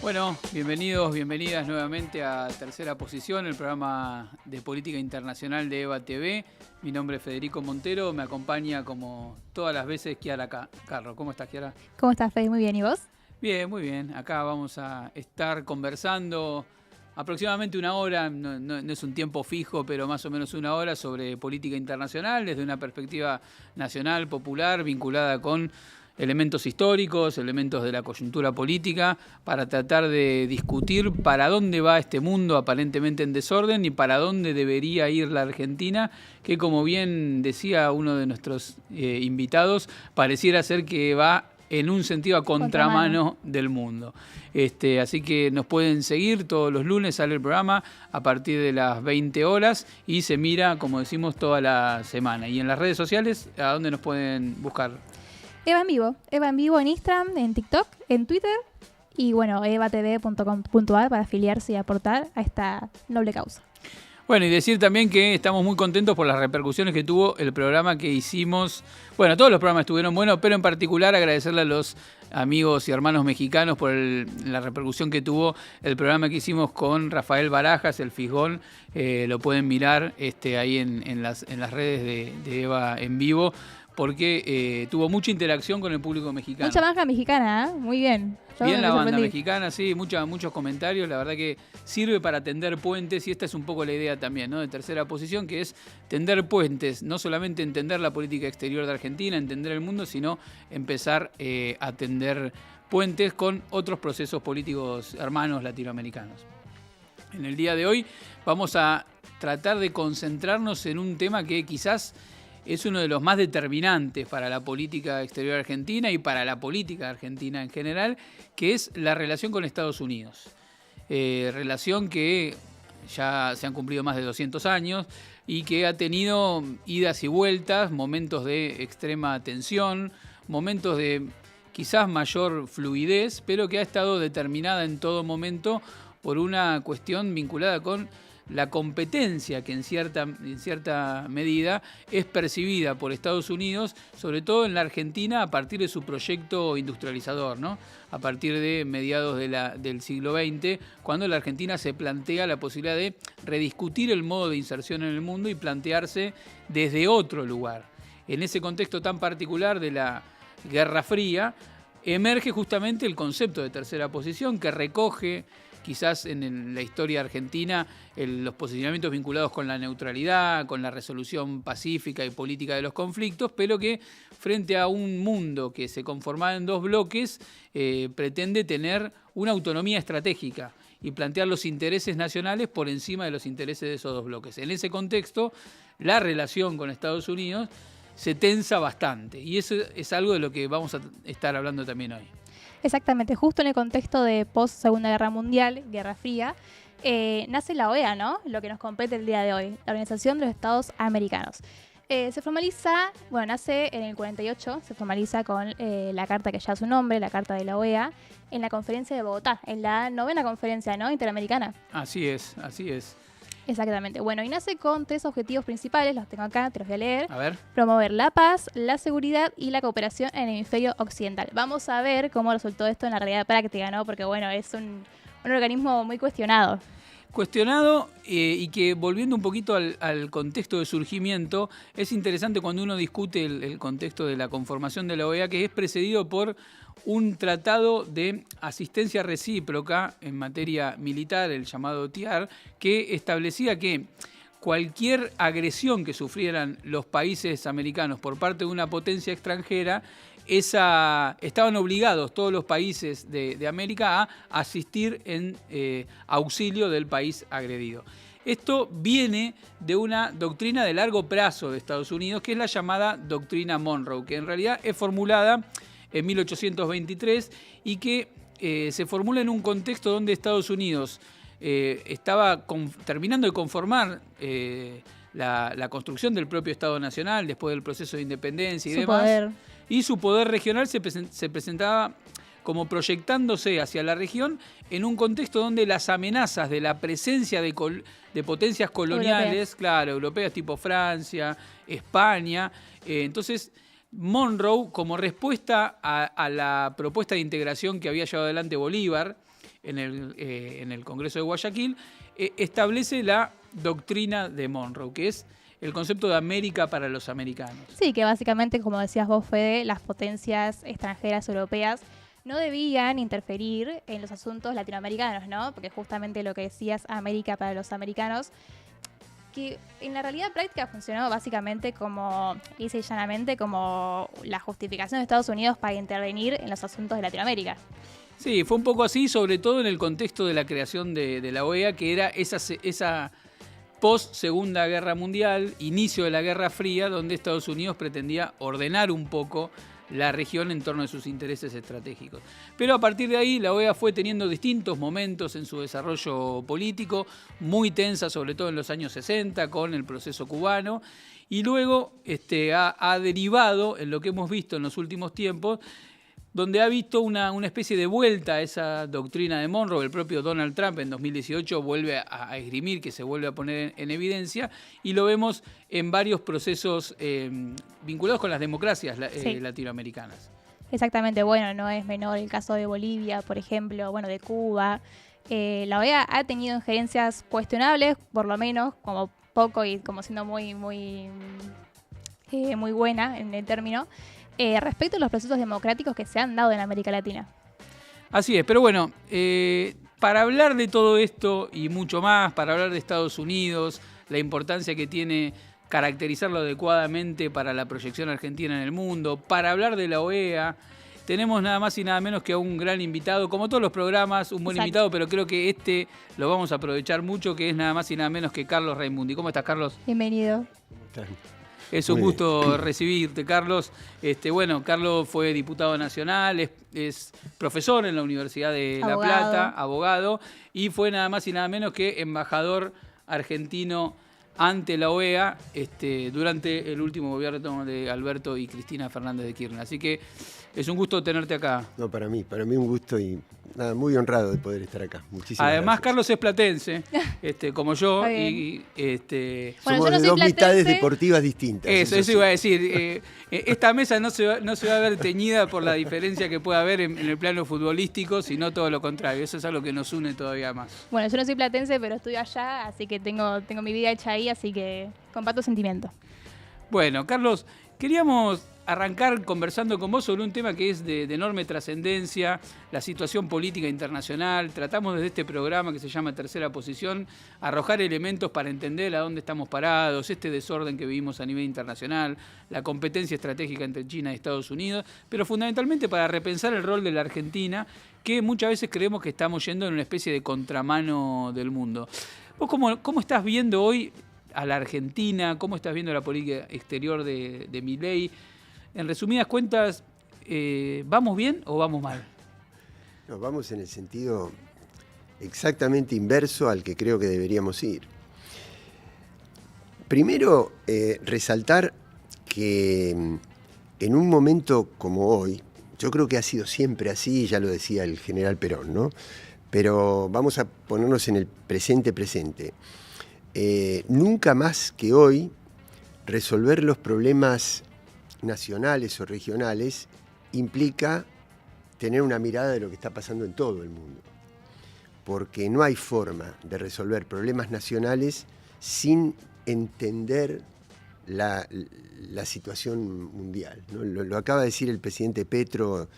Bueno, bienvenidos, bienvenidas nuevamente a Tercera Posición, el programa de política internacional de EVA TV. Mi nombre es Federico Montero, me acompaña como todas las veces Kiara Carro. ¿Cómo estás, Kiara? ¿Cómo estás, Fede? Muy bien, ¿y vos? Bien, muy bien. Acá vamos a estar conversando aproximadamente una hora, no es un tiempo fijo, pero más o menos una hora sobre política internacional desde una perspectiva nacional, popular, vinculada con elementos históricos, elementos de la coyuntura política, para tratar de discutir para dónde va este mundo aparentemente en desorden y para dónde debería ir la Argentina, que como bien decía uno de nuestros invitados, pareciera ser que va en un sentido a contramano del mundo. Así que nos pueden seguir, todos los lunes sale el programa a partir de las 20 horas y se mira, como decimos, toda la semana. Y en las redes sociales, ¿a dónde nos pueden buscar? Eva en vivo en Instagram, en TikTok, en Twitter y bueno, evatv.com.ar para afiliarse y aportar a esta noble causa. Bueno, y decir también que estamos muy contentos por las repercusiones que tuvo el programa que hicimos. Bueno, todos los programas estuvieron buenos, pero en particular agradecerle a los amigos y hermanos mexicanos por la repercusión que tuvo el programa que hicimos con Rafael Barajas, el Fisgón. Lo pueden mirar ahí en las redes de Eva en vivo, porque tuvo mucha interacción con el público mexicano. Mucha banda mexicana, ¿eh? Muy bien. Bien la banda mexicana, sí, muchos comentarios. La verdad que sirve para tender puentes y esta es un poco la idea también, ¿no? De Tercera Posición, que es tender puentes, no solamente entender la política exterior de Argentina, entender el mundo, sino empezar a tender puentes con otros procesos políticos hermanos latinoamericanos. En el día de hoy vamos a tratar de concentrarnos en un tema que quizás es uno de los más determinantes para la política exterior argentina y para la política argentina en general, que es la relación con Estados Unidos. Relación que ya se han cumplido más de 200 años y que ha tenido idas y vueltas, momentos de extrema tensión, momentos de quizás mayor fluidez, pero que ha estado determinada en todo momento por una cuestión vinculada con la competencia que en cierta medida es percibida por Estados Unidos, sobre todo en la Argentina, a partir de su proyecto industrializador, ¿no? A partir de mediados del siglo XX, cuando la Argentina se plantea la posibilidad de rediscutir el modo de inserción en el mundo y plantearse desde otro lugar. En ese contexto tan particular de la Guerra Fría, emerge justamente el concepto de Tercera Posición, que recoge quizás en la historia argentina los posicionamientos vinculados con la neutralidad, con la resolución pacífica y política de los conflictos, pero que frente a un mundo que se conformaba en dos bloques, pretende tener una autonomía estratégica y plantear los intereses nacionales por encima de los intereses de esos dos bloques. En ese contexto, la relación con Estados Unidos se tensa bastante y eso es algo de lo que vamos a estar hablando también hoy. Exactamente, justo en el contexto de post-Segunda Guerra Mundial, Guerra Fría, nace la OEA, ¿no? Lo que nos compete el día de hoy, la Organización de los Estados Americanos. Se formaliza, nace en el 48, se formaliza con la carta que ya su nombre, la Carta de la OEA, en la conferencia de Bogotá, en la 9ª conferencia, ¿no? Interamericana. Así es, así es. Exactamente. Bueno, y nace con 3 objetivos principales, los tengo acá, te los voy a leer. A ver. Promover la paz, la seguridad y la cooperación en el hemisferio occidental. Vamos a ver cómo resultó esto en la realidad práctica, ¿no? Porque, es un organismo muy cuestionado. Y que volviendo un poquito al contexto de surgimiento, es interesante cuando uno discute el contexto de la conformación de la OEA, que es precedido por un tratado de asistencia recíproca en materia militar, el llamado TIAR, que establecía que cualquier agresión que sufrieran los países americanos por parte de una potencia extranjera, estaban obligados todos los países de América a asistir en auxilio del país agredido. Esto viene de una doctrina de largo plazo de Estados Unidos, que es la llamada doctrina Monroe, que en realidad es formulada en 1823 y que se formula en un contexto donde Estados Unidos estaba terminando de conformar la construcción del propio Estado Nacional después del proceso de independencia y demás. Y su poder regional se presentaba como proyectándose hacia la región en un contexto donde las amenazas de la presencia de potencias coloniales, europeas, claro, europeas tipo Francia, España, entonces Monroe, como respuesta a la propuesta de integración que había llevado adelante Bolívar en el Congreso de Guayaquil, establece la doctrina de Monroe, que es el concepto de América para los americanos. Sí, que básicamente, como decías vos, Fede, las potencias extranjeras europeas no debían interferir en los asuntos latinoamericanos, ¿no? Porque justamente lo que decías, América para los americanos, que en la realidad práctica funcionó básicamente como, lisa y llanamente, como la justificación de Estados Unidos para intervenir en los asuntos de Latinoamérica. Sí, fue un poco así, sobre todo en el contexto de la creación de la OEA, que era esa post-Segunda Guerra Mundial, inicio de la Guerra Fría, donde Estados Unidos pretendía ordenar un poco la región en torno a sus intereses estratégicos. Pero a partir de ahí la OEA fue teniendo distintos momentos en su desarrollo político, muy tensa, sobre todo en los años 60, con el proceso cubano, y luego ha derivado en lo que hemos visto en los últimos tiempos, donde ha visto una especie de vuelta a esa doctrina de Monroe. El propio Donald Trump en 2018 vuelve a esgrimir, que se vuelve a poner en evidencia, y lo vemos en varios procesos vinculados con las democracias latinoamericanas. Exactamente, bueno, no es menor el caso de Bolivia, por ejemplo, bueno, de Cuba. La OEA ha tenido injerencias cuestionables, por lo menos, como poco y como siendo muy buena en el término, respecto a los procesos democráticos que se han dado en América Latina. Así es, pero bueno, para hablar de todo esto y mucho más, para hablar de Estados Unidos, la importancia que tiene caracterizarlo adecuadamente para la proyección argentina en el mundo, para hablar de la OEA, tenemos nada más y nada menos que a un gran invitado, como todos los programas, un buen invitado, pero creo que lo vamos a aprovechar mucho, que es nada más y nada menos que Carlos Raimundi. ¿Cómo estás, Carlos? Bienvenido. Es un gusto recibirte, Carlos. Bueno, Carlos fue diputado nacional, es profesor en la Universidad de La Plata, abogado, y fue nada más y nada menos que embajador argentino ante la OEA durante el último gobierno de Alberto y Cristina Fernández de Kirchner. Así que es un gusto tenerte acá. No, para mí un gusto y nada, muy honrado de poder estar acá. Muchísimas Además, gracias. Carlos es platense, como yo. Bueno, somos yo no de soy dos mitades platense. deportivas distintas. Eso iba a decir. Esta mesa no se va a ver teñida por la diferencia que pueda haber en el plano futbolístico, sino todo lo contrario. Eso es algo que nos une todavía más. Bueno, yo no soy platense, pero estudio allá, así que tengo mi vida hecha ahí, así que comparto sentimientos. Bueno, Carlos, queríamos arrancar conversando con vos sobre un tema que es de enorme trascendencia, la situación política internacional. Tratamos desde este programa que se llama Tercera Posición arrojar elementos para entender a dónde estamos parados, este desorden que vivimos a nivel internacional, la competencia estratégica entre China y Estados Unidos, pero fundamentalmente para repensar el rol de la Argentina, que muchas veces creemos que estamos yendo en una especie de contramano del mundo. ¿Vos cómo estás viendo hoy a la Argentina? ¿Cómo estás viendo la política exterior de Milei? En resumidas cuentas, ¿vamos bien o vamos mal? No, vamos en el sentido exactamente inverso al que creo que deberíamos ir. Primero, resaltar que en un momento como hoy, yo creo que ha sido siempre así, ya lo decía el general Perón, ¿no? Pero vamos a ponernos en el presente. Nunca más que hoy resolver los problemas nacionales o regionales implica tener una mirada de lo que está pasando en todo el mundo. Porque no hay forma de resolver problemas nacionales sin entender la situación mundial, ¿no? Lo acaba de decir el presidente Petro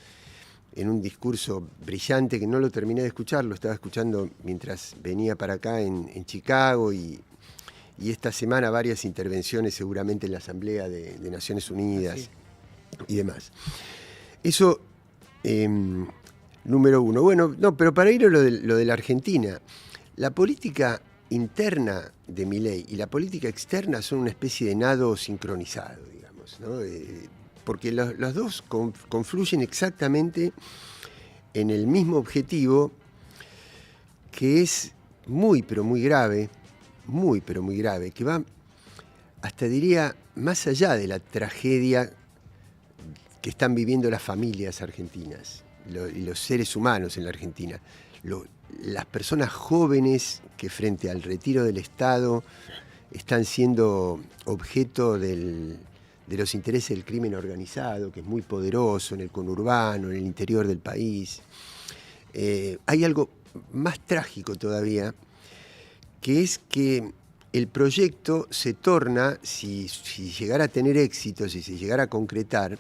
en un discurso brillante que no lo terminé de escuchar, lo estaba escuchando mientras venía para acá en Chicago y esta semana varias intervenciones seguramente en la Asamblea de Naciones Unidas y demás. Eso, número uno. Bueno, no, pero para ir a lo de la Argentina, la política interna de Milei y la política externa son una especie de nado sincronizado, digamos, ¿no? Porque los dos confluyen exactamente en el mismo objetivo, que es muy, pero muy grave, que va hasta, diría, más allá de la tragedia que están viviendo las familias argentinas y los seres humanos en la Argentina. Las personas jóvenes que frente al retiro del Estado están siendo objeto del de los intereses del crimen organizado, que es muy poderoso en el conurbano, en el interior del país. Hay algo más trágico todavía, que es que el proyecto se torna, si llegara a tener éxito, si se llegara a concretar,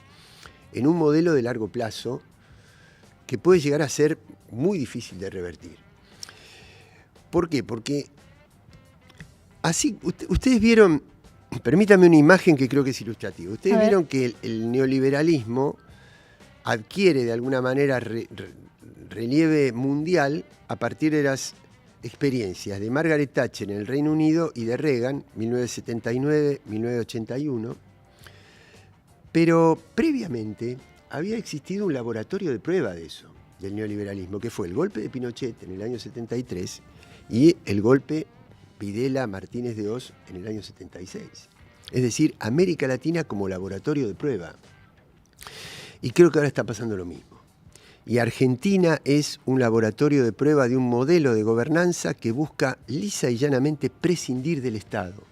en un modelo de largo plazo que puede llegar a ser muy difícil de revertir. ¿Por qué? Porque así, ustedes vieron, permítame una imagen que creo que es ilustrativa, ustedes vieron que el neoliberalismo adquiere de alguna manera relieve mundial a partir de las experiencias de Margaret Thatcher en el Reino Unido y de Reagan, 1979-1981, pero previamente había existido un laboratorio de prueba de eso, del neoliberalismo, que fue el golpe de Pinochet en el año 73 y el golpe Videla-Martínez de Hoz en el año 76. Es decir, América Latina como laboratorio de prueba. Y creo que ahora está pasando lo mismo. Y Argentina es un laboratorio de prueba de un modelo de gobernanza que busca lisa y llanamente prescindir del Estado.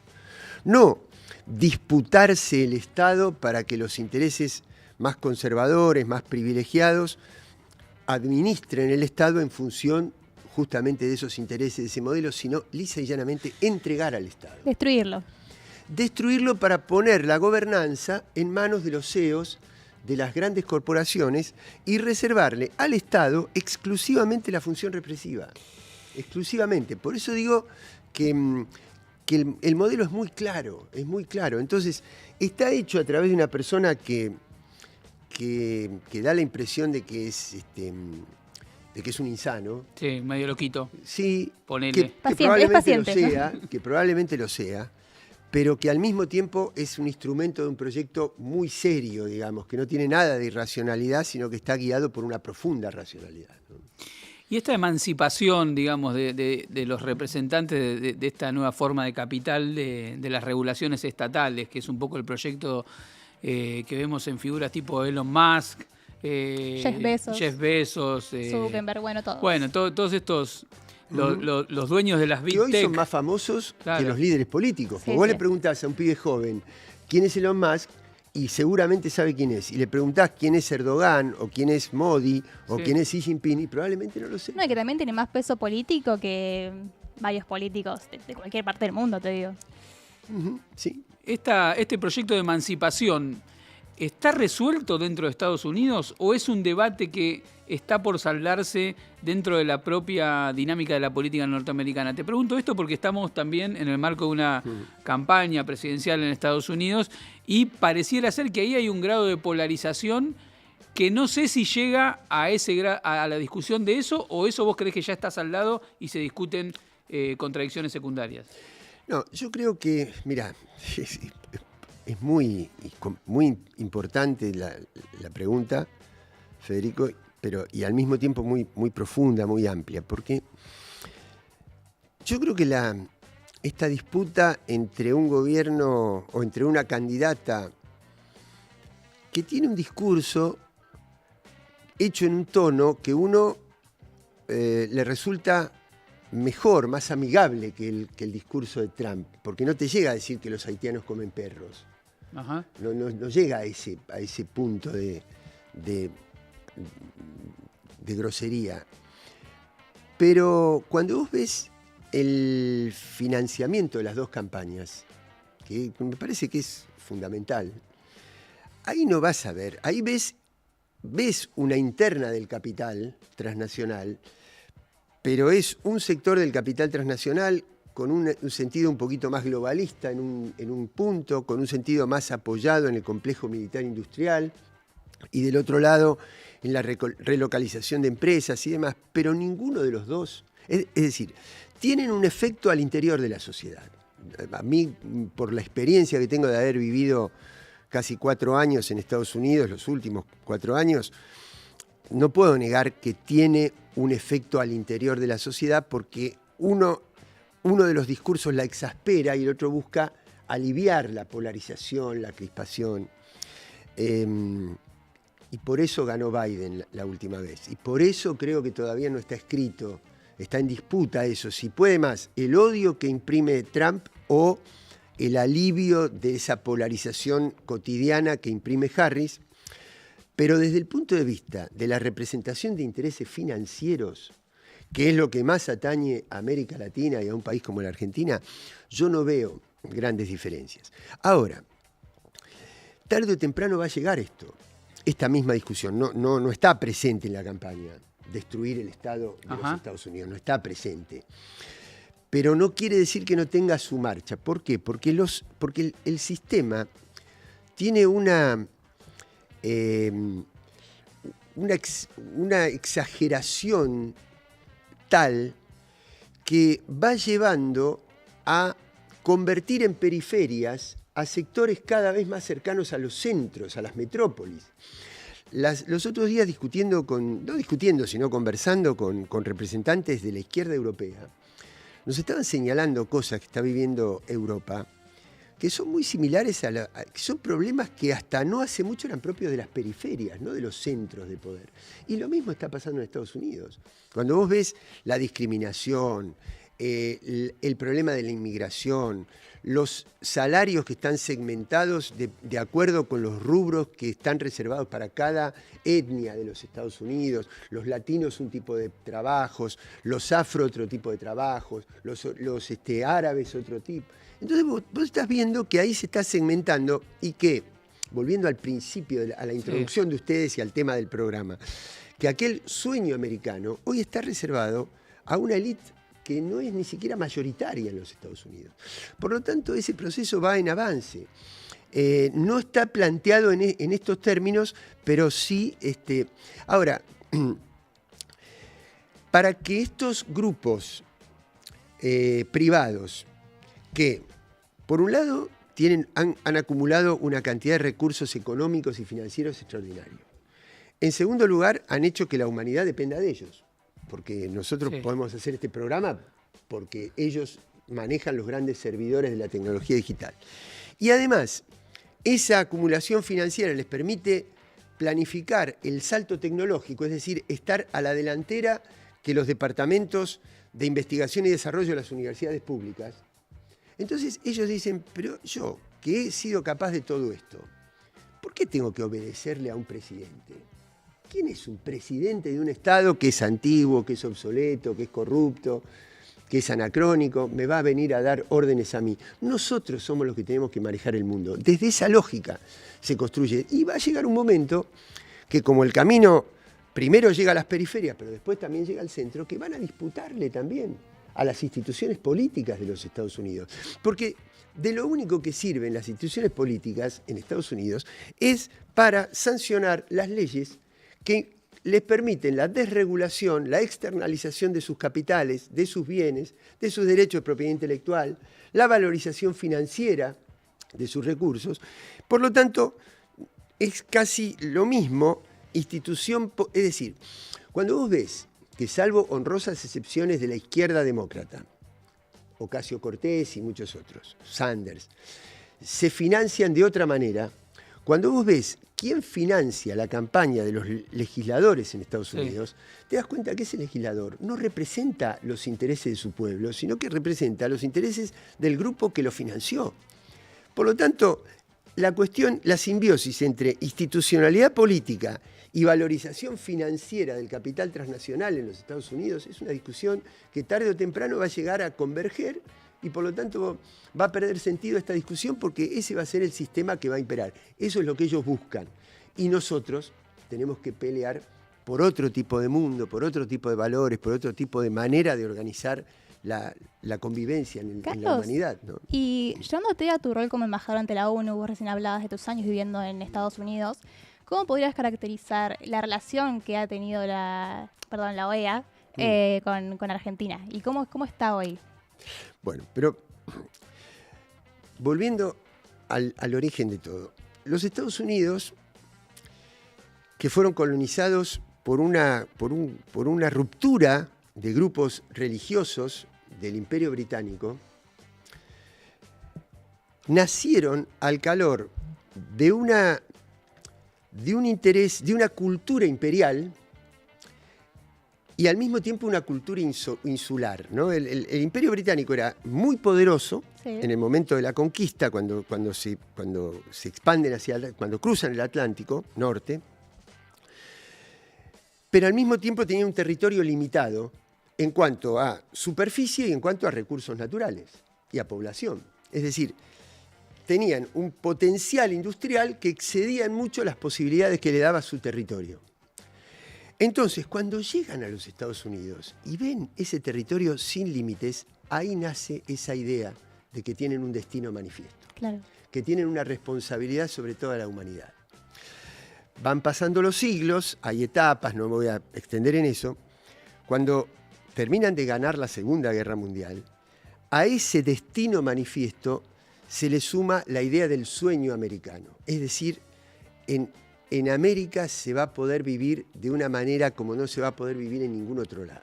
No disputarse el Estado para que los intereses más conservadores, más privilegiados, administren el Estado en función justamente de esos intereses, de ese modelo, sino lisa y llanamente entregar al Estado. Destruirlo. Destruirlo para poner la gobernanza en manos de los CEOs de las grandes corporaciones y reservarle al Estado exclusivamente la función represiva. Exclusivamente. Por eso digo que el modelo es muy claro, es muy claro. Entonces, está hecho a través de una persona que da la impresión de que es un insano. Sí, medio loquito. Sí, ponele. Que probablemente lo sea, pero que al mismo tiempo es un instrumento de un proyecto muy serio, digamos, que no tiene nada de irracionalidad, sino que está guiado por una profunda racionalidad, ¿no? Y esta emancipación, digamos, de los representantes de esta nueva forma de capital de las regulaciones estatales, que es un poco el proyecto que vemos en figuras tipo Elon Musk, Jeff Bezos, Zuckerberg, todos. Bueno, todos estos... Los dueños de las Big Tech. Que hoy Tech son más famosos que los líderes políticos. Sí, vos le preguntás a un pibe joven quién es Elon Musk y seguramente sabe quién es. Y le preguntás quién es Erdogan o quién es Modi o quién es Xi Jinping y probablemente no lo sé. No, y que también tiene más peso político que varios políticos de cualquier parte del mundo, te digo. Sí. Este proyecto de emancipación, ¿está resuelto dentro de Estados Unidos o es un debate que está por saldarse dentro de la propia dinámica de la política norteamericana? Te pregunto esto porque estamos también en el marco de una campaña presidencial en Estados Unidos y pareciera ser que ahí hay un grado de polarización que no sé si llega a la discusión de eso, o eso vos creés que ya está saldado y se discuten contradicciones secundarias. No, yo creo que, mira, es muy importante la pregunta, Federico, y al mismo tiempo muy, muy profunda, muy amplia, porque yo creo que esta disputa entre un gobierno o entre una candidata que tiene un discurso hecho en un tono que uno le resulta mejor, más amigable que el discurso de Trump, porque no te llega a decir que los haitianos comen perros. Ajá. No llega a ese punto de grosería. Pero cuando vos ves el financiamiento de las dos campañas, que me parece que es fundamental, ahí no vas a ver, ahí ves una interna del capital transnacional, pero es un sector del capital transnacional con un sentido un poquito más globalista en un punto, con un sentido más apoyado en el complejo militar industrial, y del otro lado en la relocalización de empresas y demás, pero ninguno de los dos, es decir, tienen un efecto al interior de la sociedad. A mí, por la experiencia que tengo de haber vivido casi 4 años en Estados Unidos, los últimos 4 años, no puedo negar que tiene un efecto al interior de la sociedad, porque uno de los discursos la exaspera y el otro busca aliviar la polarización, la crispación. Y por eso ganó Biden la última vez. Y por eso creo que todavía no está escrito, está en disputa eso, si puede más el odio que imprime Trump o el alivio de esa polarización cotidiana que imprime Harris, pero desde el punto de vista de la representación de intereses financieros, que es lo que más atañe a América Latina y a un país como la Argentina, yo no veo grandes diferencias. Ahora, tarde o temprano va a llegar esta misma discusión. No está presente en la campaña, destruir el Estado de los Estados Unidos, no está presente. Pero no quiere decir que no tenga su marcha. ¿Por qué? Porque el sistema tiene una exageración tal que va llevando a convertir en periferias a sectores cada vez más cercanos a los centros, a las metrópolis. Los otros días conversando con representantes de la izquierda europea, nos estaban señalando cosas que está viviendo Europa que son muy similares que son problemas que hasta no hace mucho eran propios de las periferias, no de los centros de poder. Y lo mismo está pasando en Estados Unidos. Cuando vos ves la discriminación, el problema de la inmigración, los salarios que están segmentados de acuerdo con los rubros que están reservados para cada etnia de los Estados Unidos, los latinos un tipo de trabajos, los afro otro tipo de trabajos, los árabes otro tipo. Entonces vos estás viendo que ahí se está segmentando y que, volviendo al principio, a la introducción de ustedes y al tema del programa, que aquel sueño americano hoy está reservado a una élite que no es ni siquiera mayoritaria en los Estados Unidos. Por lo tanto, ese proceso va en avance. No está planteado en estos términos, pero sí... Ahora, para que estos grupos privados que, por un lado, han acumulado una cantidad de recursos económicos y financieros extraordinarios. En segundo lugar, han hecho que la humanidad dependa de ellos, porque nosotros podemos hacer este programa porque ellos manejan los grandes servidores de la tecnología digital. Y además, esa acumulación financiera les permite planificar el salto tecnológico, es decir, estar a la delantera que los departamentos de investigación y desarrollo de las universidades públicas. Entonces ellos dicen, pero yo, que he sido capaz de todo esto, ¿por qué tengo que obedecerle a un presidente? ¿Quién es un presidente de un Estado que es antiguo, que es obsoleto, que es corrupto, que es anacrónico? Me va a venir a dar órdenes a mí. Nosotros somos los que tenemos que manejar el mundo. Desde esa lógica se construye. Y va a llegar un momento que, como el camino primero llega a las periferias, pero después también llega al centro, que van a disputarle también a las instituciones políticas de los Estados Unidos. Porque de lo único que sirven las instituciones políticas en Estados Unidos es para sancionar las leyes que les permiten la desregulación, la externalización de sus capitales, de sus bienes, de sus derechos de propiedad intelectual, la valorización financiera de sus recursos. Por lo tanto, es casi lo mismo institución, es decir, cuando vos ves que, salvo honrosas excepciones de la izquierda demócrata, Ocasio-Cortez y muchos otros, Sanders, se financian de otra manera, cuando vos ves quién financia la campaña de los legisladores en Estados Unidos, te das cuenta que ese legislador no representa los intereses de su pueblo, sino que representa los intereses del grupo que lo financió. Por lo tanto, la simbiosis entre institucionalidad política y valorización financiera del capital transnacional en los Estados Unidos es una discusión que tarde o temprano va a llegar a converger y por lo tanto va a perder sentido esta discusión porque ese va a ser el sistema que va a imperar. Eso es lo que ellos buscan. Y nosotros tenemos que pelear por otro tipo de mundo, por otro tipo de valores, por otro tipo de manera de organizar la convivencia en la humanidad, ¿no? Y llevándote a tu rol como embajador ante la ONU, vos recién hablabas de tus años viviendo en Estados Unidos, ¿cómo podrías caracterizar la relación que ha tenido la OEA con Argentina? ¿Y cómo está hoy? Bueno, pero volviendo al origen de todo, los Estados Unidos, que fueron colonizados por una ruptura de grupos religiosos del Imperio Británico, nacieron al calor de un interés, de una cultura imperial y al mismo tiempo una cultura insular, ¿no? El Imperio Británico era muy poderoso en el momento de la conquista, cuando se expanden cuando cruzan el Atlántico Norte, pero al mismo tiempo tenía un territorio limitado en cuanto a superficie y en cuanto a recursos naturales y a población. Es decir, tenían un potencial industrial que excedía en mucho las posibilidades que le daba su territorio. Entonces, cuando llegan a los Estados Unidos y ven ese territorio sin límites, ahí nace esa idea de que tienen un destino manifiesto, claro, que tienen una responsabilidad sobre toda la humanidad. Van pasando los siglos, hay etapas, no me voy a extender en eso. Cuando terminan de ganar la Segunda Guerra Mundial, a ese destino manifiesto se le suma la idea del sueño americano. Es decir, en América se va a poder vivir de una manera como no se va a poder vivir en ningún otro lado.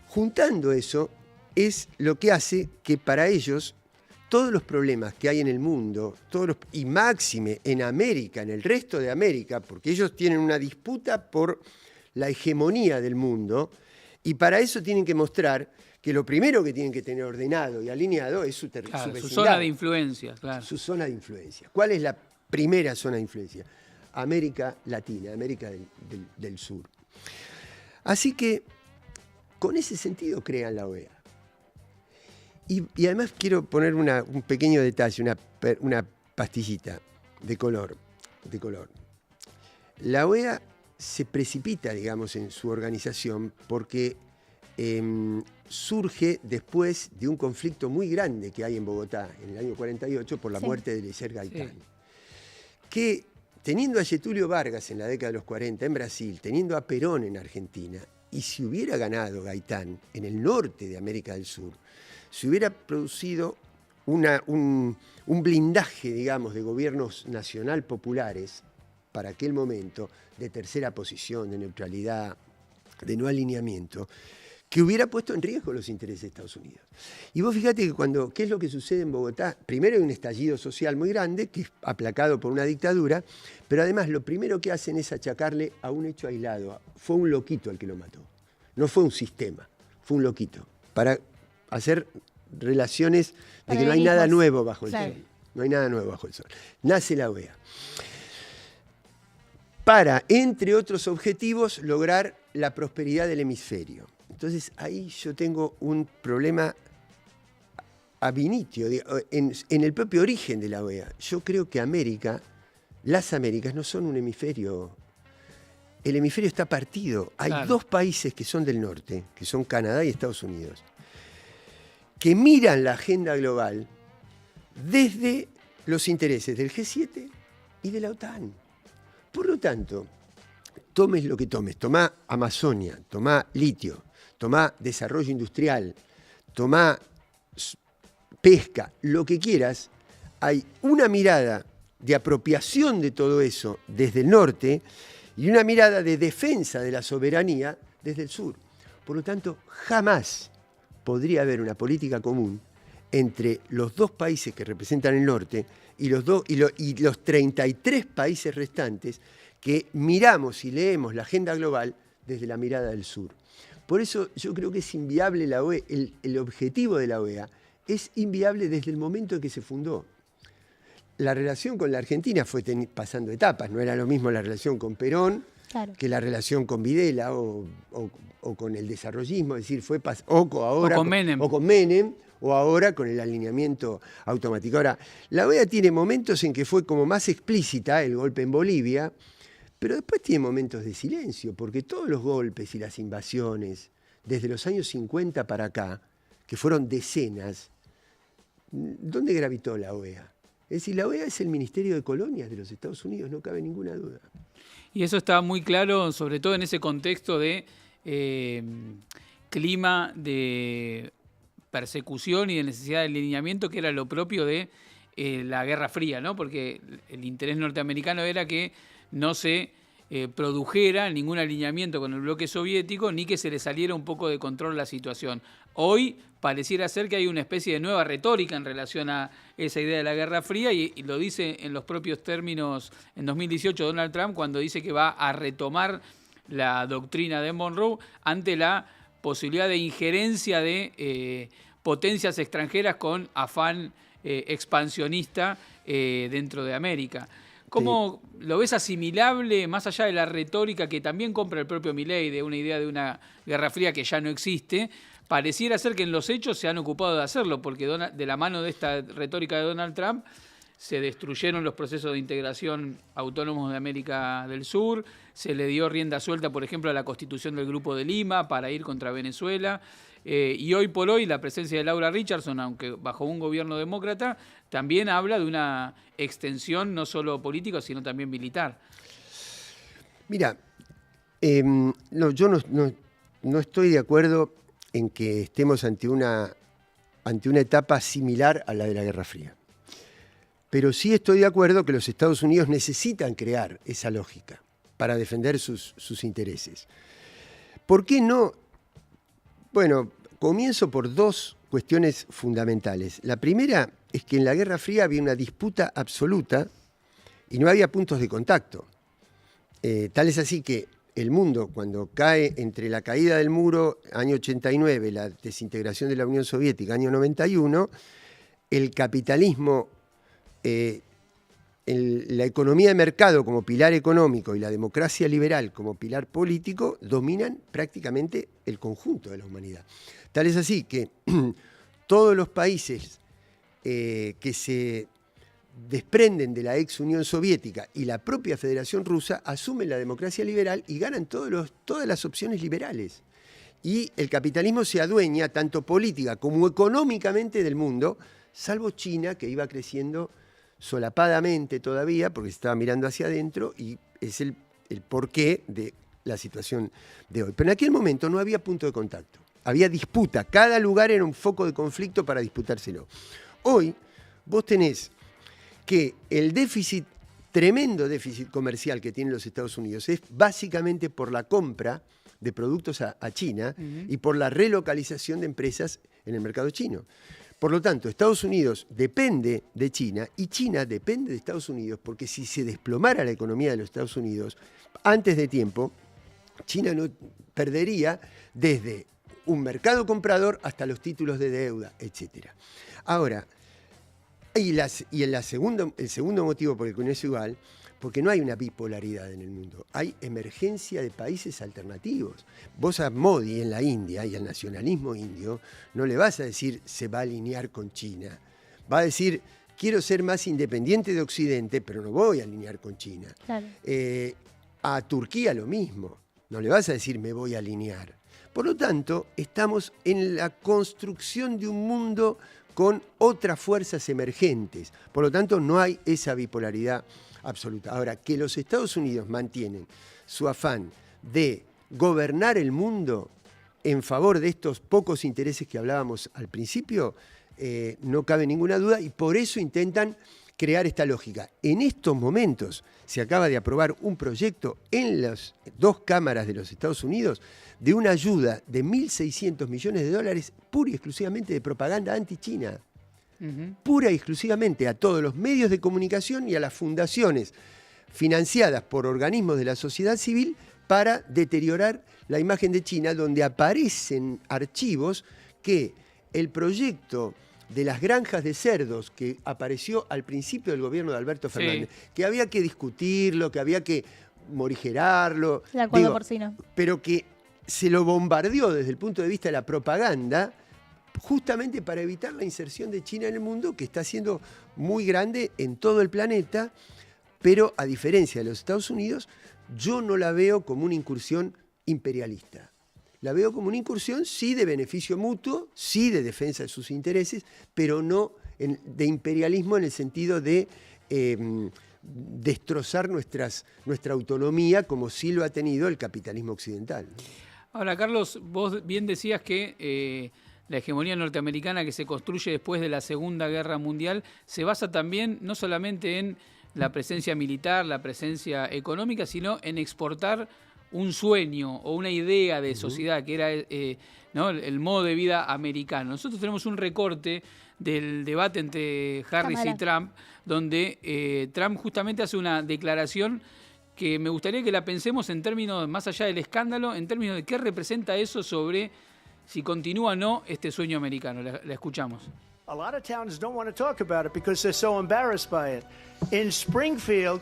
Juntando eso es lo que hace que para ellos todos los problemas que hay en el mundo, y máxime en América, en el resto de América, porque ellos tienen una disputa por la hegemonía del mundo, y para eso tienen que mostrar que lo primero que tienen que tener ordenado y alineado es su vecindad. Su zona de influencia. Claro. Su zona de influencia. ¿Cuál es la primera zona de influencia? América Latina, América del Sur. Así que, con ese sentido crean la OEA. Y además quiero poner un pequeño detalle, una pastillita de color. La OEA se precipita, digamos, en su organización porque surge después de un conflicto muy grande que hay en Bogotá en el año 48 por la muerte de Eliezer Gaitán. Que teniendo a Getúlio Vargas en la década de los 40 en Brasil, teniendo a Perón en Argentina, y si hubiera ganado Gaitán en el norte de América del Sur, se hubiera producido un blindaje, digamos, de gobiernos nacional populares para aquel momento, de tercera posición, de neutralidad, de no alineamiento, que hubiera puesto en riesgo los intereses de Estados Unidos. Y vos fíjate que ¿qué es lo que sucede en Bogotá? Primero hay un estallido social muy grande, que es aplacado por una dictadura, pero además lo primero que hacen es achacarle a un hecho aislado. Fue un loquito el que lo mató. No fue un sistema, fue un loquito. Para hacer relaciones de que no hay nada nuevo bajo el sol. No hay nada nuevo bajo el sol. Nace la OEA. Para, entre otros objetivos, lograr la prosperidad del hemisferio. Entonces ahí yo tengo un problema ab initio, en el propio origen de la OEA. Yo creo que las Américas no son un hemisferio. El hemisferio está partido. Hay dos países que son del norte, que son Canadá y Estados Unidos, que miran la agenda global desde los intereses del G7 y de la OTAN. Por lo tanto, tomes lo que tomes, tomá Amazonia, tomá litio, tomá desarrollo industrial, tomá pesca, lo que quieras, hay una mirada de apropiación de todo eso desde el norte y una mirada de defensa de la soberanía desde el sur. Por lo tanto, jamás podría haber una política común entre los dos países que representan el norte y los 33 países restantes que miramos y leemos la agenda global desde la mirada del sur. Por eso yo creo que es inviable la OEA, el objetivo de la OEA es inviable desde el momento en que se fundó. La relación con la Argentina fue pasando etapas, no era lo mismo la relación con Perón que la relación con Videla o con el desarrollismo, es decir, o con Menem, o ahora con el alineamiento automático. Ahora, la OEA tiene momentos en que fue como más explícita, el golpe en Bolivia, pero después tiene momentos de silencio, porque todos los golpes y las invasiones, desde los años 50 para acá, que fueron decenas, ¿dónde gravitó la OEA? Es decir, la OEA es el Ministerio de Colonias de los Estados Unidos, no cabe ninguna duda. Y eso está muy claro, sobre todo en ese contexto de clima de persecución y de necesidad de alineamiento, que era lo propio de la Guerra Fría, ¿no? Porque el interés norteamericano era que no se produjera ningún alineamiento con el bloque soviético ni que se le saliera un poco de control la situación. Hoy pareciera ser que hay una especie de nueva retórica en relación a esa idea de la Guerra Fría y lo dice en los propios términos en 2018 Donald Trump cuando dice que va a retomar la doctrina de Monroe ante la posibilidad de injerencia de potencias extranjeras con afán expansionista dentro de América. ¿Cómo lo ves asimilable, más allá de la retórica que también compra el propio Milei, de una idea de una Guerra Fría que ya no existe? Pareciera ser que en los hechos se han ocupado de hacerlo, porque de la mano de esta retórica de Donald Trump se destruyeron los procesos de integración autónomos de América del Sur, se le dio rienda suelta, por ejemplo, a la Constitución del Grupo de Lima para ir contra Venezuela, y hoy por hoy la presencia de Laura Richardson, aunque bajo un gobierno demócrata, también habla de una extensión no solo política, sino también militar. Mira, yo no estoy de acuerdo en que estemos ante una etapa similar a la de la Guerra Fría. Pero sí estoy de acuerdo que los Estados Unidos necesitan crear esa lógica para defender sus intereses. ¿Por qué no? Bueno, comienzo por dos cuestiones fundamentales. La primera es que en la Guerra Fría había una disputa absoluta y no había puntos de contacto. Tal es así que el mundo, cuando cae entre la caída del muro, año 89, la desintegración de la Unión Soviética, año 91, el capitalismo, la economía de mercado como pilar económico y la democracia liberal como pilar político dominan prácticamente el conjunto de la humanidad. Tal es así que todos los países que se desprenden de la ex Unión Soviética y la propia Federación Rusa asumen la democracia liberal y ganan todas las opciones liberales. Y el capitalismo se adueña tanto política como económicamente del mundo, salvo China, que iba creciendo solapadamente todavía, porque se estaba mirando hacia adentro, y es el porqué de la situación de hoy. Pero en aquel momento no había punto de contacto, había disputa, cada lugar era un foco de conflicto para disputárselo. Hoy vos tenés que el tremendo déficit comercial que tienen los Estados Unidos es básicamente por la compra de productos a China y por la relocalización de empresas en el mercado chino. Por lo tanto, Estados Unidos depende de China y China depende de Estados Unidos, porque si se desplomara la economía de los Estados Unidos antes de tiempo, China no perdería desde un mercado comprador hasta los títulos de deuda, etc. Ahora, el segundo motivo por el que no es igual, porque no hay una bipolaridad en el mundo, hay emergencia de países alternativos. Vos a Modi en la India y al nacionalismo indio no le vas a decir se va a alinear con China, va a decir quiero ser más independiente de Occidente, pero no voy a alinear con China. Claro. A Turquía lo mismo, no le vas a decir me voy a alinear. Por lo tanto, estamos en la construcción de un mundo con otras fuerzas emergentes. Por lo tanto, no hay esa bipolaridad absoluta. Ahora, que los Estados Unidos mantienen su afán de gobernar el mundo en favor de estos pocos intereses que hablábamos al principio, no cabe ninguna duda, y por eso intentan crear esta lógica. En estos momentos se acaba de aprobar un proyecto en las dos cámaras de los Estados Unidos de una ayuda de $1.600 millones pura y exclusivamente de propaganda anti-China. Pura y exclusivamente a todos los medios de comunicación y a las fundaciones financiadas por organismos de la sociedad civil para deteriorar la imagen de China, donde aparecen archivos que el proyecto de las granjas de cerdos que apareció al principio del gobierno de Alberto Fernández, que había que discutirlo, que había que morigerarlo, el acuerdo porcino, pero que se lo bombardeó desde el punto de vista de la propaganda, justamente para evitar la inserción de China en el mundo, que está siendo muy grande en todo el planeta, pero a diferencia de los Estados Unidos, yo no la veo como una incursión imperialista. La veo como una incursión, sí, de beneficio mutuo, sí, de defensa de sus intereses, pero no de imperialismo en el sentido de destrozar nuestra autonomía, como sí lo ha tenido el capitalismo occidental. Ahora, Carlos, vos bien decías que la hegemonía norteamericana que se construye después de la Segunda Guerra Mundial se basa también no solamente en la presencia militar, la presencia económica, sino en exportar un sueño o una idea de sociedad que era ¿no? el modo de vida americano. Nosotros tenemos un recorte del debate entre Harris y Trump, donde Trump justamente hace una declaración que me gustaría que la pensemos en términos, más allá del escándalo, en términos de qué representa eso sobre si continúa o no este sueño americano. La escuchamos. A lot of towns don't want to talk about it because they're so embarrassed by it. In Springfield,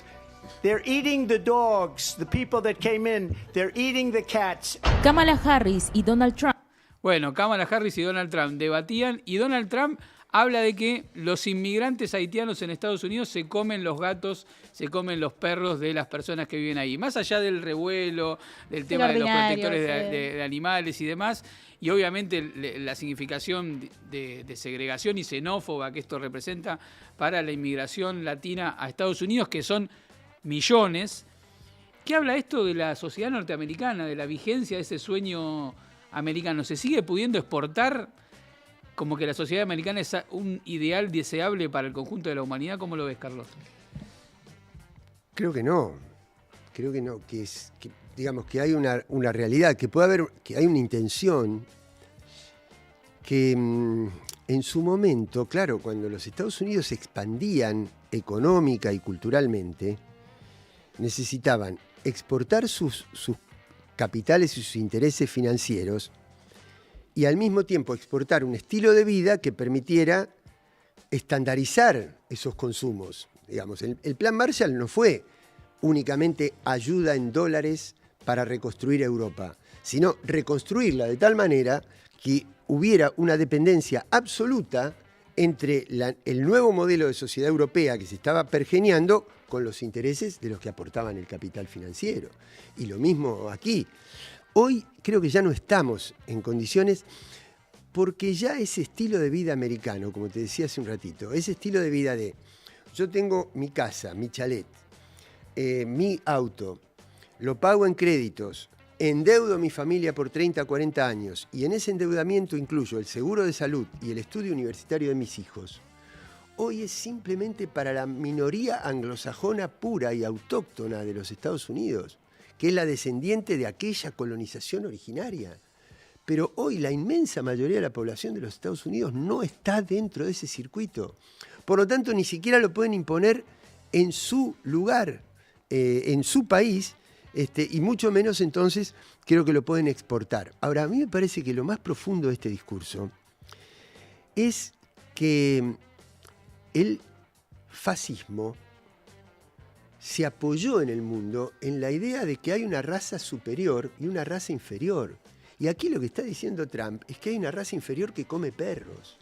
they're eating the dogs, the people that came in, they're eating the cats. Kamala Harris y Donald Trump. Bueno, Kamala Harris y Donald Trump debatían y Donald Trump habla de que los inmigrantes haitianos en Estados Unidos se comen los gatos, se comen los perros de las personas que viven ahí. Más allá del revuelo, del tema de los protectores de animales y demás, y obviamente la significación de segregación y xenófoba que esto representa para la inmigración latina a Estados Unidos, que son millones. ¿Qué habla esto de la sociedad norteamericana, de la vigencia de ese sueño americano? ¿Se sigue pudiendo exportar como que la sociedad americana es un ideal deseable para el conjunto de la humanidad? ¿Cómo lo ves, Carlos? Creo que no, que digamos que hay una realidad, que puede haber, que hay una intención que en su momento, claro, cuando los Estados Unidos se expandían económica y culturalmente, necesitaban exportar sus capitales y sus intereses financieros y al mismo tiempo exportar un estilo de vida que permitiera estandarizar esos consumos. Digamos, el Plan Marshall no fue únicamente ayuda en dólares para reconstruir Europa, sino reconstruirla de tal manera que hubiera una dependencia absoluta entre el nuevo modelo de sociedad europea que se estaba pergeñando con los intereses de los que aportaban el capital financiero. Y lo mismo aquí. Hoy creo que ya no estamos en condiciones, porque ya ese estilo de vida americano, como te decía hace un ratito, ese estilo de vida de yo tengo mi casa, mi chalet, mi auto, lo pago en créditos, endeudo a mi familia por 30, 40 años y en ese endeudamiento incluyo el seguro de salud y el estudio universitario de mis hijos, hoy es simplemente para la minoría anglosajona pura y autóctona de los Estados Unidos, que es la descendiente de aquella colonización originaria. Pero hoy la inmensa mayoría de la población de los Estados Unidos no está dentro de ese circuito. Por lo tanto, ni siquiera lo pueden imponer en su lugar, en su país, y mucho menos entonces creo que lo pueden exportar. Ahora, a mí me parece que lo más profundo de este discurso es que el fascismo se apoyó en el mundo en la idea de que hay una raza superior y una raza inferior. Y aquí lo que está diciendo Trump es que hay una raza inferior que come perros,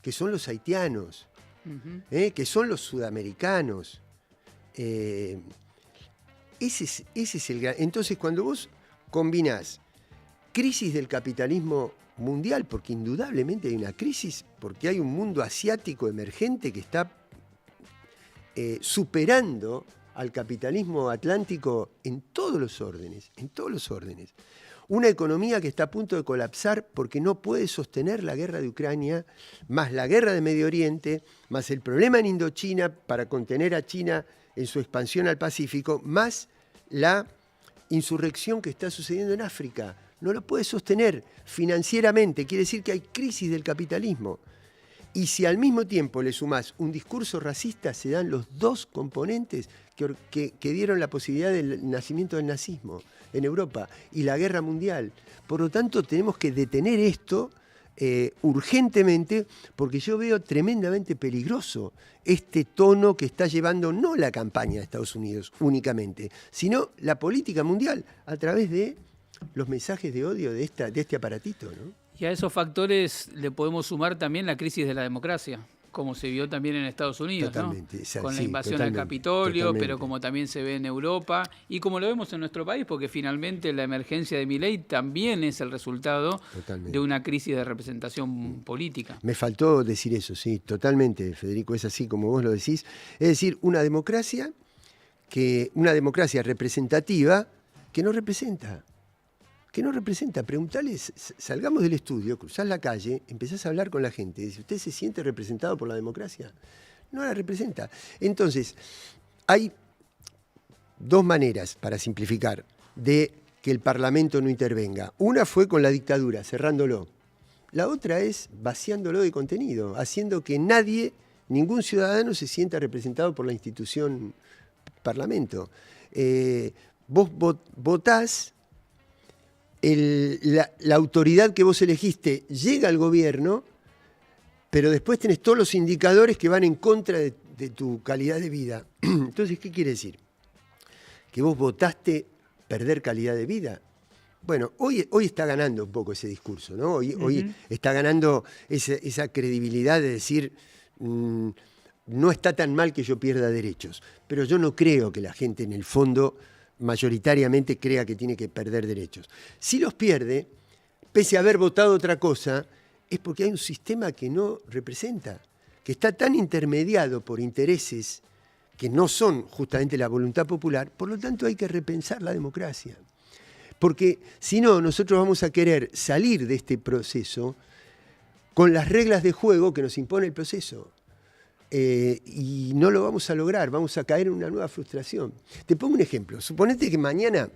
que son los haitianos, que son los sudamericanos. Ese es el gran... Entonces, cuando vos combinás crisis del capitalismo mundial, porque indudablemente hay una crisis, porque hay un mundo asiático emergente que está superando al capitalismo atlántico en todos los órdenes, Una economía que está a punto de colapsar porque no puede sostener la guerra de Ucrania, más la guerra de Medio Oriente, más el problema en Indochina para contener a China en su expansión al Pacífico, más la insurrección que está sucediendo en África. No lo puede sostener financieramente, quiere decir que hay crisis del capitalismo. Y si al mismo tiempo le sumás un discurso racista, se dan los dos componentes que dieron la posibilidad del nacimiento del nazismo en Europa y la guerra mundial. Por lo tanto, tenemos que detener esto urgentemente, porque yo veo tremendamente peligroso este tono que está llevando no la campaña de Estados Unidos únicamente, sino la política mundial a través de los mensajes de odio de este aparatito, ¿no? Y a esos factores le podemos sumar también la crisis de la democracia, como se vio también en Estados Unidos, totalmente, ¿no? Con la invasión al Capitolio, totalmente. Pero como también se ve en Europa y como lo vemos en nuestro país, porque finalmente la emergencia de Milei también es el resultado de una crisis de representación política. Me faltó decir eso, sí, totalmente, Federico, es así como vos lo decís. Es decir, una democracia representativa que no representa. Preguntale, salgamos del estudio, cruzás la calle, empezás a hablar con la gente, dice, ¿usted se siente representado por la democracia? No la representa. Entonces, hay dos maneras, para simplificar, de que el Parlamento no intervenga. Una fue con la dictadura, cerrándolo. La otra es vaciándolo de contenido, haciendo que ningún ciudadano se sienta representado por la institución Parlamento. Vos votás, la autoridad que vos elegiste llega al gobierno, pero después tenés todos los indicadores que van en contra de tu calidad de vida. Entonces, ¿qué quiere decir? ¿Que vos votaste perder calidad de vida? Bueno, hoy está ganando un poco ese discurso, ¿no? Hoy está ganando esa credibilidad de decir, no está tan mal que yo pierda derechos. Pero yo no creo que la gente en el fondo mayoritariamente crea que tiene que perder derechos. Si los pierde, pese a haber votado otra cosa, es porque hay un sistema que no representa, que está tan intermediado por intereses que no son justamente la voluntad popular. Por lo tanto, hay que repensar la democracia. Porque si no, nosotros vamos a querer salir de este proceso con las reglas de juego que nos impone el proceso. Y no lo vamos a lograr, vamos a caer en una nueva frustración. Te pongo un ejemplo. Suponete que mañana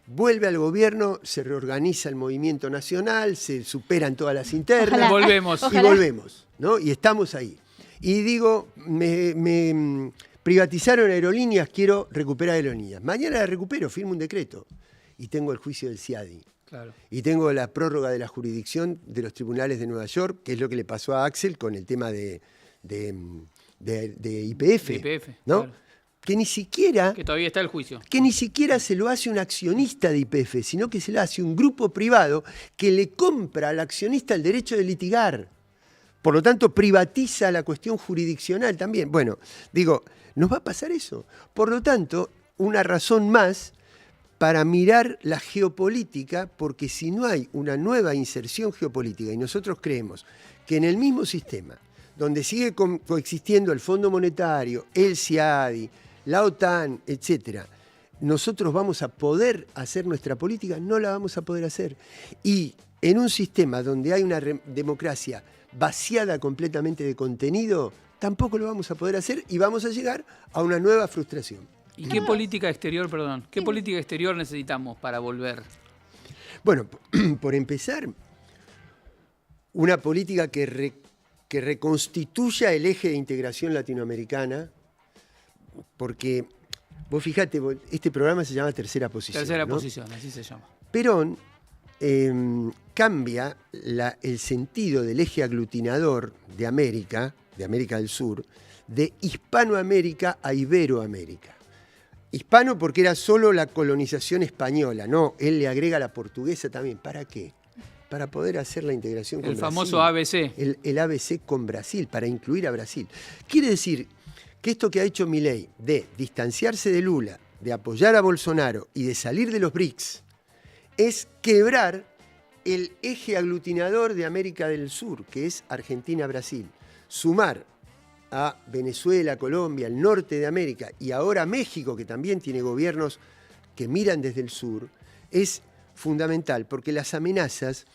vuelve al gobierno, se reorganiza el movimiento nacional, se superan todas las internas. Ojalá. Volvemos. Y volvemos, ¿no? Y estamos ahí. Y digo, me privatizaron aerolíneas, quiero recuperar aerolíneas. Mañana la recupero, firmo un decreto. Y tengo el juicio del CIADI. Claro. Y tengo la prórroga de la jurisdicción de los tribunales de Nueva York, que es lo que le pasó a Axel con el tema de YPF. De YPF, ¿no? claro. Que ni siquiera... Que todavía está el juicio. Que ni siquiera se lo hace un accionista de YPF, sino que se lo hace un grupo privado que le compra al accionista el derecho de litigar. Por lo tanto, privatiza la cuestión jurisdiccional también. Bueno, digo, nos va a pasar eso. Por lo tanto, una razón más para mirar la geopolítica, porque si no hay una nueva inserción geopolítica, y nosotros creemos que en el mismo sistema, donde sigue coexistiendo el Fondo Monetario, el CIADI, la OTAN, etc., nosotros vamos a poder hacer nuestra política, no la vamos a poder hacer. Y en un sistema donde hay una democracia vaciada completamente de contenido, tampoco lo vamos a poder hacer y vamos a llegar a una nueva frustración. ¿Y qué política exterior, perdón, qué política exterior necesitamos para volver? Bueno, por empezar, una política que reconstituya el eje de integración latinoamericana, porque vos fijate, este programa se llama Tercera Posición. Tercera ¿no? posición, así se llama. Perón cambia el sentido del eje aglutinador de América del Sur, de Hispanoamérica a Iberoamérica. Hispano porque era solo la colonización española, no, él le agrega la portuguesa también. ¿Para qué? Para poder hacer la integración con El Brasil. famoso ABC. El ABC con Brasil, para incluir a Brasil. Quiere decir que esto que ha hecho Milei de distanciarse de Lula, de apoyar a Bolsonaro y de salir de los BRICS, es quebrar el eje aglutinador de América del Sur, que es Argentina-Brasil. Sumar a Venezuela, Colombia, el norte de América y ahora México, que también tiene gobiernos que miran desde el sur, es fundamental porque las amenazas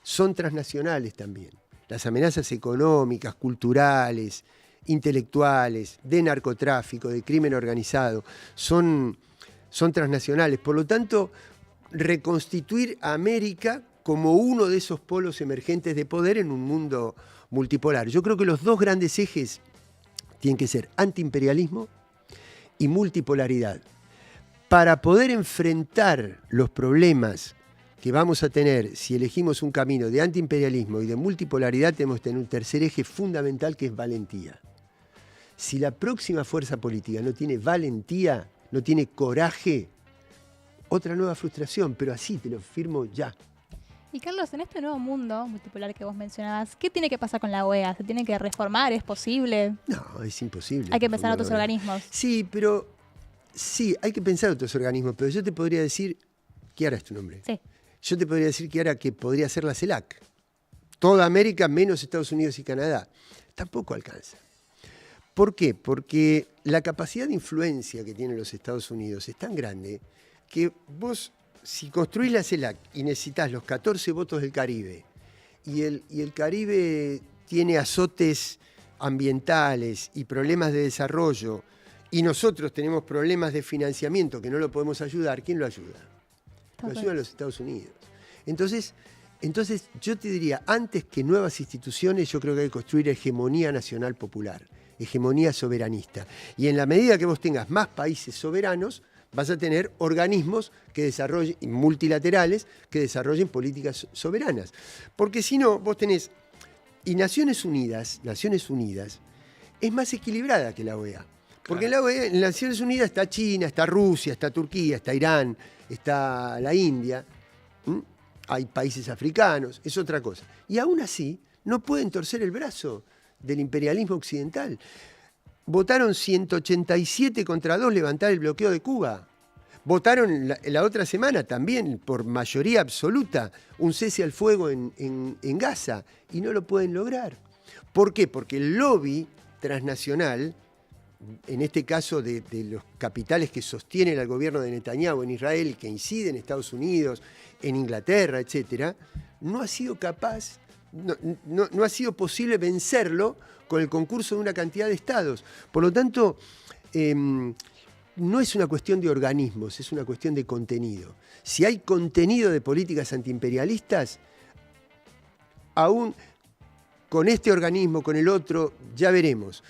son transnacionales también. Las amenazas económicas, culturales, intelectuales, de narcotráfico, de crimen organizado, son transnacionales. Por lo tanto, reconstituir a América como uno de esos polos emergentes de poder en un mundo multipolar. Yo creo que los dos grandes ejes tienen que ser antiimperialismo y multipolaridad. Para poder enfrentar los problemas que vamos a tener si elegimos un camino de antiimperialismo y de multipolaridad, tenemos que tener un tercer eje fundamental que es valentía. Si la próxima fuerza política no tiene valentía, no tiene coraje, otra nueva frustración, pero así te lo firmo ya. Y Carlos, en este nuevo mundo multipolar que vos mencionabas, ¿qué tiene que pasar con la OEA? ¿Se tiene que reformar? ¿Es posible? No, es imposible. Hay que pensar en otros organismos. Sí, pero sí, hay que pensar en otros organismos, pero yo te podría decir, Kiara es tu nombre. Sí. Yo te podría decir, Kiara, que podría ser la CELAC. Toda América menos Estados Unidos y Canadá. Tampoco alcanza. ¿Por qué? Porque la capacidad de influencia que tienen los Estados Unidos es tan grande que vos, si construís la CELAC y necesitas los 14 votos del Caribe, y el Caribe tiene azotes ambientales y problemas de desarrollo, y nosotros tenemos problemas de financiamiento que no lo podemos ayudar, ¿quién lo ayuda? Lo ayudan los Estados Unidos. Entonces yo te diría, antes que nuevas instituciones, yo creo que hay que construir hegemonía nacional popular, hegemonía soberanista. Y en la medida que vos tengas más países soberanos, vas a tener organismos que desarrollen, multilaterales, que desarrollen políticas soberanas. Porque si no, vos tenés... Y Naciones Unidas es más equilibrada que la OEA. Porque Claro. en Naciones Unidas está China, está Rusia, está Turquía, está Irán, está la India, hay países africanos, es otra cosa. Y aún así no pueden torcer el brazo del imperialismo occidental. Votaron 187 contra 2 levantar el bloqueo de Cuba. Votaron la otra semana también, por mayoría absoluta, un cese al fuego en Gaza, y no lo pueden lograr. ¿Por qué? Porque el lobby transnacional, en este caso de los capitales que sostienen al gobierno de Netanyahu en Israel, que inciden en Estados Unidos, en Inglaterra, etc., no ha sido capaz, no ha sido posible vencerlo con el concurso de una cantidad de estados. Por lo tanto, no es una cuestión de organismos, es una cuestión de contenido. Si hay contenido de políticas antiimperialistas, aún con este organismo, con el otro, ya veremos.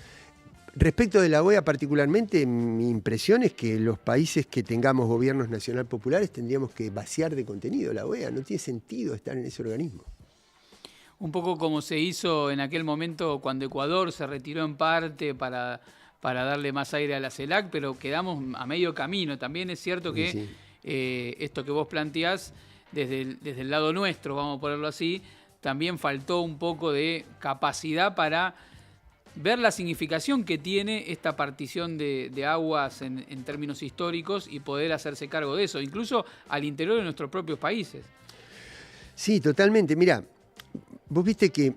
Respecto de la OEA particularmente, mi impresión es que los países que tengamos gobiernos nacional populares tendríamos que vaciar de contenido la OEA. No tiene sentido estar en ese organismo. Un poco como se hizo en aquel momento cuando Ecuador se retiró en parte para darle más aire a la CELAC, pero quedamos a medio camino. También es cierto que Sí. Esto que vos planteás, desde el lado nuestro, vamos a ponerlo así, también faltó un poco de capacidad para ver la significación que tiene esta partición de aguas en términos históricos y poder hacerse cargo de eso, incluso al interior de nuestros propios países. Sí, totalmente. Mirá, vos viste que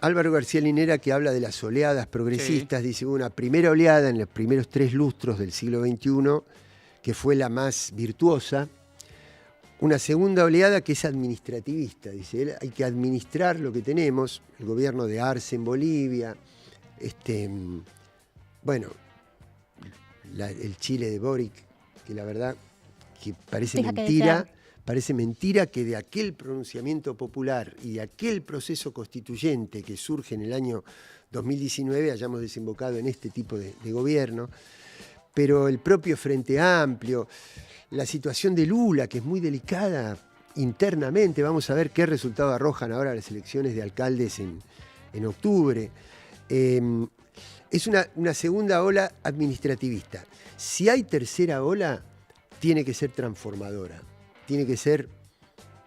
Álvaro García Linera, que habla de las oleadas progresistas, dice una primera oleada en los primeros 3 lustros del siglo XXI, que fue la más virtuosa, una segunda oleada que es administrativista, dice él, hay que administrar lo que tenemos, el gobierno de Arce en Bolivia, el Chile de Boric, que la verdad que parece Deja que mentira. desear. Parece mentira que de aquel pronunciamiento popular y de aquel proceso constituyente que surge en el año 2019 hayamos desembocado en este tipo de gobierno. Pero el propio Frente Amplio, la situación de Lula, que es muy delicada internamente, vamos a ver qué resultado arrojan ahora las elecciones de alcaldes en octubre. Es una segunda ola administrativista. Si hay tercera ola, tiene que ser transformadora. Tiene que ser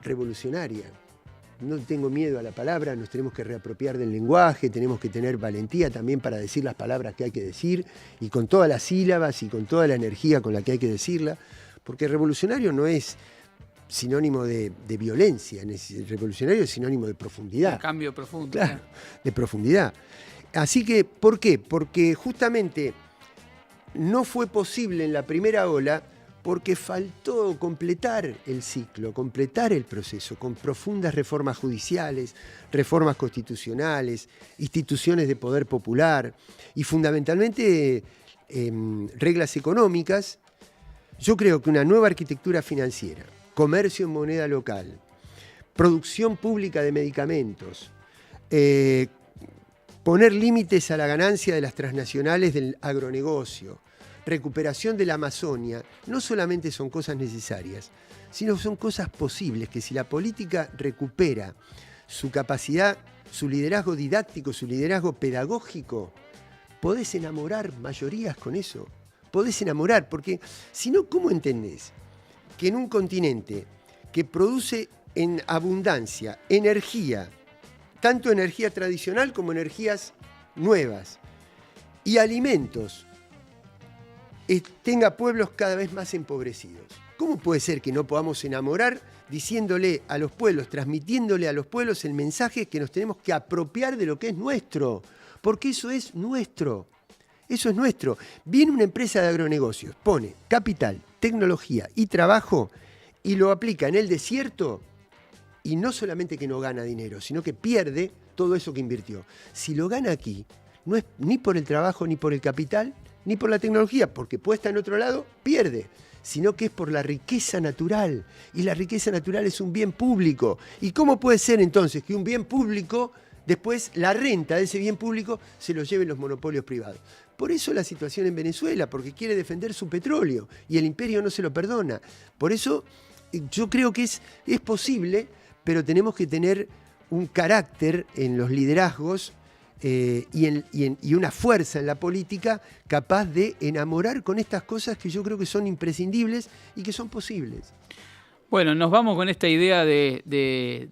revolucionaria. No tengo miedo a la palabra, nos tenemos que reapropiar del lenguaje, tenemos que tener valentía también para decir las palabras que hay que decir, y con todas las sílabas y con toda la energía con la que hay que decirla, porque revolucionario no es sinónimo de violencia, revolucionario es sinónimo de profundidad. Un cambio profundo. Claro, de profundidad. Así que, ¿por qué? Porque justamente no fue posible en la primera ola porque faltó completar el ciclo, completar el proceso con profundas reformas judiciales, reformas constitucionales, instituciones de poder popular y fundamentalmente reglas económicas. Yo creo que una nueva arquitectura financiera, comercio en moneda local, producción pública de medicamentos, poner límites a la ganancia de las transnacionales del agronegocio, recuperación de la Amazonia, no solamente son cosas necesarias, sino son cosas posibles, que si la política recupera su capacidad, su liderazgo didáctico, su liderazgo pedagógico, podés enamorar mayorías con eso. Podés enamorar, porque si no, ¿cómo entendés que en un continente que produce en abundancia energía, tanto energía tradicional como energías nuevas, y alimentos, tenga pueblos cada vez más empobrecidos? ¿Cómo puede ser que no podamos enamorar diciéndole a los pueblos, transmitiéndole a los pueblos el mensaje que nos tenemos que apropiar de lo que es nuestro? Porque eso es nuestro. Eso es nuestro. Viene una empresa de agronegocios, pone capital, tecnología y trabajo y lo aplica en el desierto, y no solamente que no gana dinero, sino que pierde todo eso que invirtió. Si lo gana aquí, no es ni por el trabajo, ni por el capital, ni por la tecnología, porque puesta en otro lado, pierde, sino que es por la riqueza natural. Y la riqueza natural es un bien público. ¿Y cómo puede ser entonces que un bien público después la renta de ese bien público se lo lleven los monopolios privados. Por eso la situación en Venezuela, porque quiere defender su petróleo y el imperio no se lo perdona. Por eso yo creo que es posible, pero tenemos que tener un carácter en los liderazgos y una fuerza en la política capaz de enamorar con estas cosas que yo creo que son imprescindibles y que son posibles. Bueno, nos vamos con esta idea de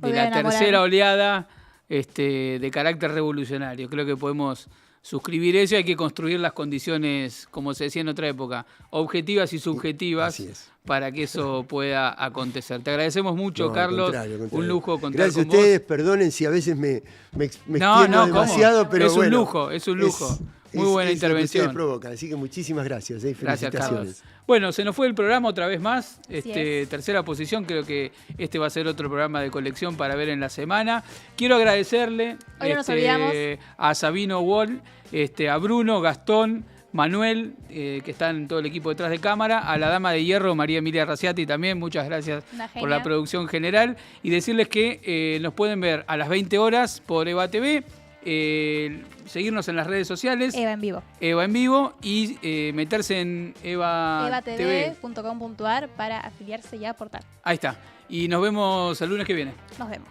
la tercera oleada de carácter revolucionario. Creo que podemos suscribir eso y hay que construir las condiciones, como se decía en otra época, objetivas y subjetivas para que eso pueda acontecer. Te agradecemos mucho, Carlos. Al contrario. Un lujo contar Gracias con vos. a ustedes, perdonen si a veces me extiendo demasiado, pero es un lujo, es un lujo. Muy buena intervención. Lo que ustedes provocan, así que muchísimas gracias. Gracias, felicitaciones. Carlos. Bueno, se nos fue el programa otra vez más. Tercera posición, creo que este va a ser otro programa de colección para ver en la semana. Quiero agradecerle a Sabino Wall, a Bruno, Gastón, Manuel, que están en todo el equipo detrás de cámara, a la dama de hierro, María Emilia Raciati, también muchas gracias por la producción general, y decirles que nos pueden ver a las 20 horas por Eva TV, seguirnos en las redes sociales, Eva en vivo y meterse en evatv.com.ar para afiliarse y aportar. Ahí está, y nos vemos el lunes que viene. Nos vemos.